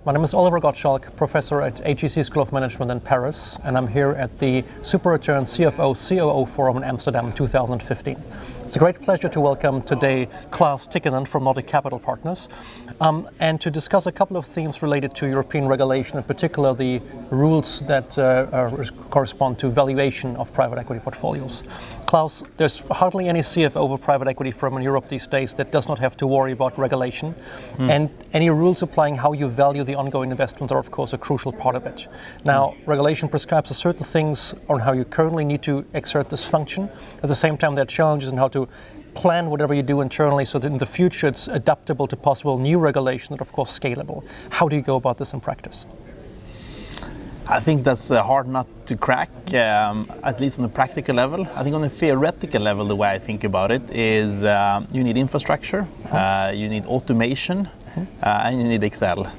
My name is Oliver Gottschalk, professor at HEC School of Management in Paris, and I'm here at the SuperReturn CFO COO Forum in Amsterdam 2015. It's a great pleasure to welcome today Klas Tikkanen from Nordic Capital Partners and to discuss a couple of themes related to European regulation, in particular the rules that correspond to valuation of private equity portfolios. Klas, there's hardly any CFO of a private equity firm in Europe these days that does not have to worry about regulation, and any rules applying how you value the ongoing investments are of course a crucial part of it. Now, regulation prescribes certain things on how you currently need to exert this function. At the same time, there are challenges in how to plan whatever you do internally so that in the future it's adaptable to possible new regulation and of course scalable. How do you go about this in practice? I think that's a hard nut to crack, at least on the practical level. I think on the theoretical level, the way I think about it is you need infrastructure, you need automation, and you need Excel.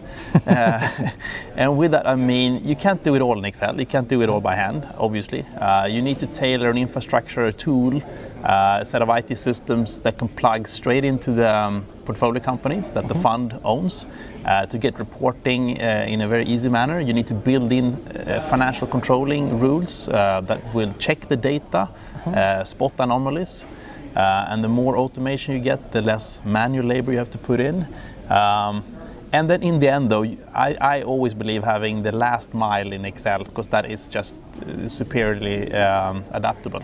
And with that, I mean, you can't do it all in Excel. You can't do it all by hand, obviously. You need to tailor an infrastructure, a tool, a set of IT systems that can plug straight into the portfolio companies that the fund owns to get reporting in a very easy manner. You need to build in financial controlling rules that will check the data, spot anomalies. And the more automation you get, the less manual labor you have to put in. And then in the end, though, I always believe having the last mile in Excel, because that is just superiorly adaptable.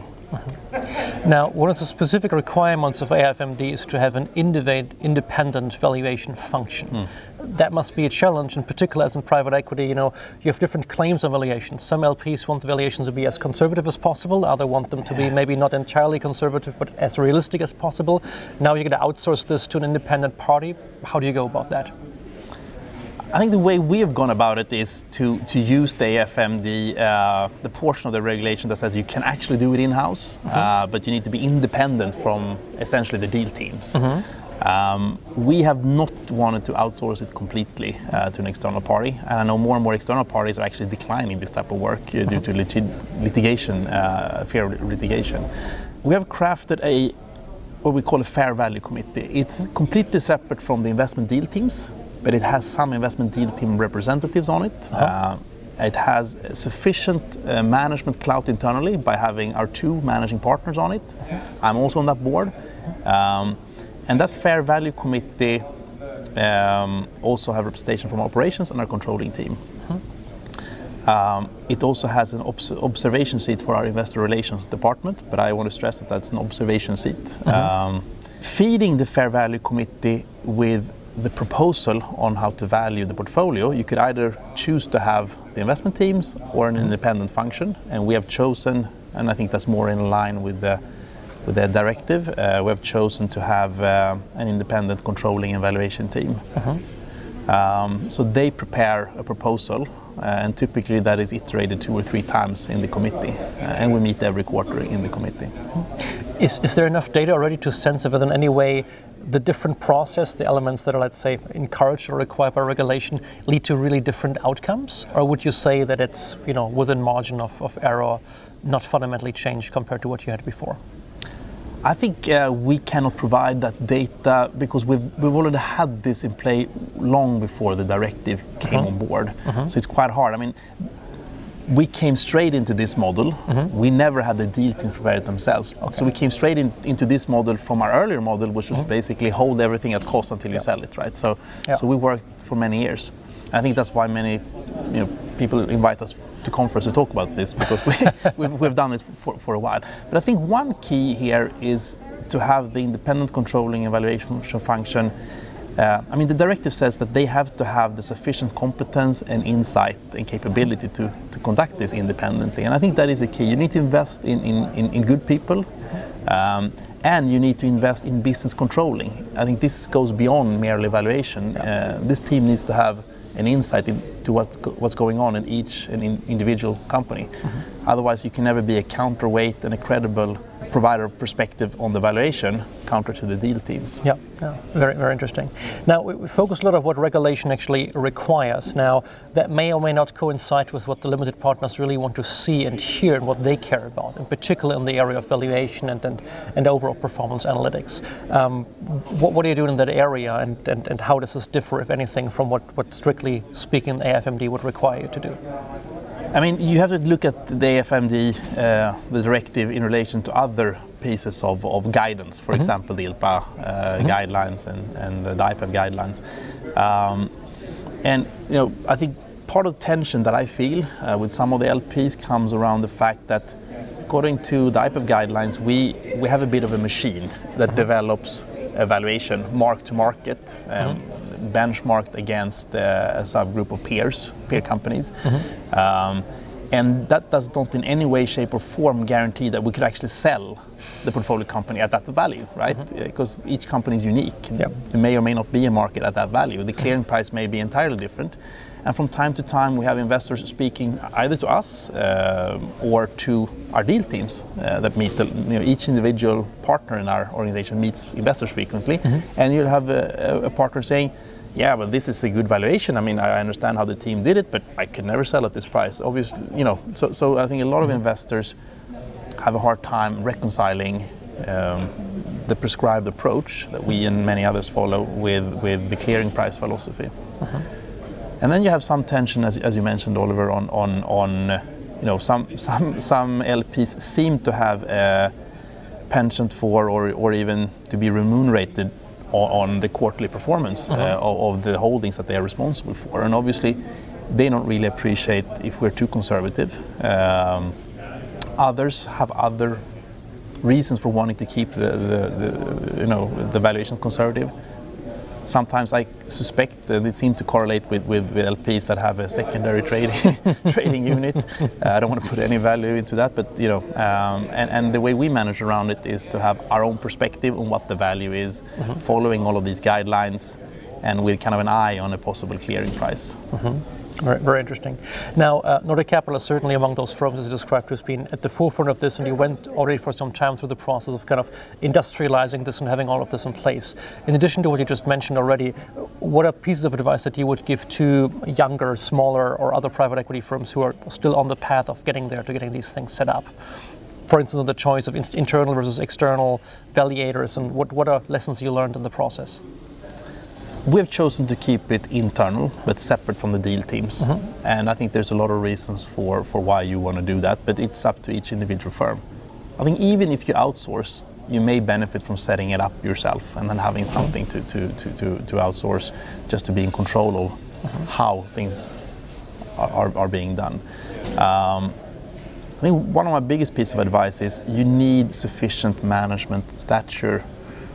Now, one of the specific requirements of AIFMD is to have an independent valuation function. That must be a challenge, in particular as in private equity. You have different claims on valuations. Some LPs want the valuations to be as conservative as possible, others want them to be maybe not entirely conservative, but as realistic as possible. Now you're going to outsource this to an independent party. How do you go about that? I think the way we have gone about it is to use the AIFMD, the portion of the regulation that says you can actually do it in-house, but you need to be independent from essentially the deal teams. We have not wanted to outsource it completely to an external party, and I know more and more external parties are actually declining this type of work due to litigation, fear of litigation. We have crafted what we call a fair value committee. It's completely separate from the investment deal teams, but it has some investment deal team representatives on it. It has sufficient management clout internally by having our two managing partners on it. I'm also on that board. And that fair value committee also have representation from operations and our controlling team. It also has an observation seat for our investor relations department, but I want to stress that that's an observation seat. Feeding the fair value committee with the proposal on how to value the portfolio, you could either choose to have the investment teams or an independent function, and we have chosen, and I think that's more in line with the directive, we have chosen to have an independent controlling and valuation team. So they prepare a proposal, and typically that is iterated 2 or 3 times in the committee, and we meet every quarter in the committee. Is there enough data already to sense if in any way the different process, the elements that are, let's say, encouraged or required by regulation lead to really different outcomes? Or would you say that it's, within margin of error, not fundamentally changed compared to what you had before? I think we cannot provide that data because we've already had this in play long before the directive came on board. So it's quite hard. I mean, we came straight into this model. We never had the deal team prepare it themselves. So we came straight into this model from our earlier model, which was basically hold everything at cost until you sell it, right? So we worked for many years. I think that's why many people invite us to conference to talk about this, because we've done this for a while. But I think one key here is to have the independent controlling and valuation function. The directive says that they have to have the sufficient competence and insight and capability to conduct this independently. And I think that is a key. You need to invest in good people, and you need to invest in business controlling. I think this goes beyond merely valuation. This team needs to have an insight into what's going on in each individual company. Otherwise, you can never be a counterweight and a credible provider of perspective on the valuation counter to the deal teams. Yeah, very, very interesting. Now, we focus a lot on what regulation actually requires. Now, that may or may not coincide with what the limited partners really want to see and hear and what they care about, in particular in the area of valuation and overall performance analytics. What are you doing in that area, and how does this differ, if anything, from what strictly speaking AFMD would require you to do? I mean, you have to look at the AFMD, the directive, in relation to other pieces of guidance, for example, the ILPA guidelines and the IPEV guidelines. And I think part of the tension that I feel with some of the LPs comes around the fact that, according to the IPEV guidelines, we have a bit of a machine that develops a valuation mark to market, benchmarked against a subgroup of peer companies. And that does not in any way, shape or form guarantee that we could actually sell the portfolio company at that value, right? Because each company is unique. Yep. There may or may not be a market at that value. The clearing price may be entirely different. And from time to time, we have investors speaking either to us or to our deal teams that meet. Each individual partner in our organization meets investors frequently, and you'll have a partner saying, "Yeah, well, this is a good valuation. I mean, I understand how the team did it, but I could never sell at this price." Obviously, So I think a lot of investors have a hard time reconciling the prescribed approach that we and many others follow with the clearing price philosophy. And then you have some tension, as you mentioned, Oliver, on some LPs seem to have a penchant for or even to be remunerated on the quarterly performance of the holdings that they are responsible for. And obviously, they don't really appreciate if we're too conservative. Others have other reasons for wanting to keep the valuation conservative. Sometimes I suspect that it seems to correlate with LPs that have a secondary trading unit. I don't want to put any value into that, but and the way we manage around it is to have our own perspective on what the value is, following all of these guidelines, and with kind of an eye on a possible clearing price. Very, very interesting. Now, Nordic Capital is certainly among those firms, as you described, who's been at the forefront of this, and you went already for some time through the process of kind of industrializing this and having all of this in place. In addition to what you just mentioned already, what are pieces of advice that you would give to younger, smaller, or other private equity firms who are still on the path of getting there, to getting these things set up? For instance, the choice of internal versus external valuators, and what are lessons you learned in the process? We've chosen to keep it internal, but separate from the deal teams. And I think there's a lot of reasons for why you want to do that, but it's up to each individual firm. I think even if you outsource, you may benefit from setting it up yourself and then having something to outsource, just to be in control of how things are being done. I think one of my biggest pieces of advice is you need sufficient management stature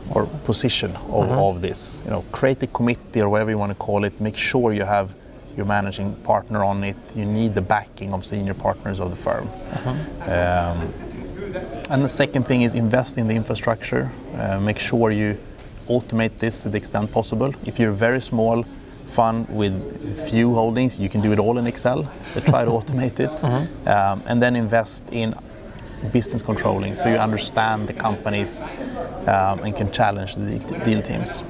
or position of this. Create a committee or whatever you want to call it. Make sure you have your managing partner on it. You need the backing of senior partners of the firm. And the second thing is invest in the infrastructure. Make sure you automate this to the extent possible. If you're a very small fund with few holdings, you can do it all in Excel, but try to automate it. And then invest in business controlling, so you understand the companies and can challenge the deal teams.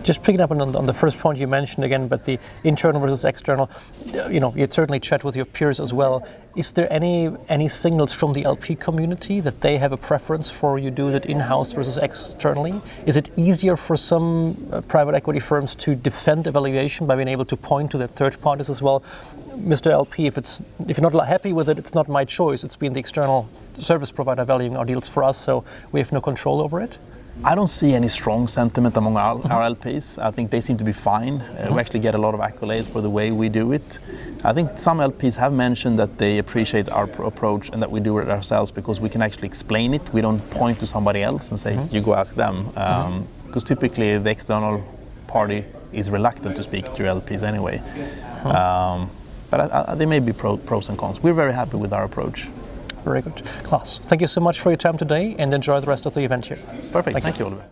Just picking up on the first point you mentioned again, but the internal versus external, you'd certainly chat with your peers as well. Is there any signals from the LP community that they have a preference for you do it in-house versus externally? Is it easier for some private equity firms to defend evaluation by being able to point to their third parties as well? Mr. LP, if you're not happy with it, it's not my choice. It's been the external service provider valuing our deals for us, so we have no control over it. I don't see any strong sentiment among our LPs. I think they seem to be fine. We actually get a lot of accolades for the way we do it. I think some LPs have mentioned that they appreciate our approach and that we do it ourselves because we can actually explain it. We don't point to somebody else and say, you go ask them. Because typically the external party is reluctant to speak to your LPs anyway. But there may be pros and cons. We're very happy with our approach. Very good. Klas, thank you so much for your time today, and enjoy the rest of the event here. Perfect. Thank you, Oliver.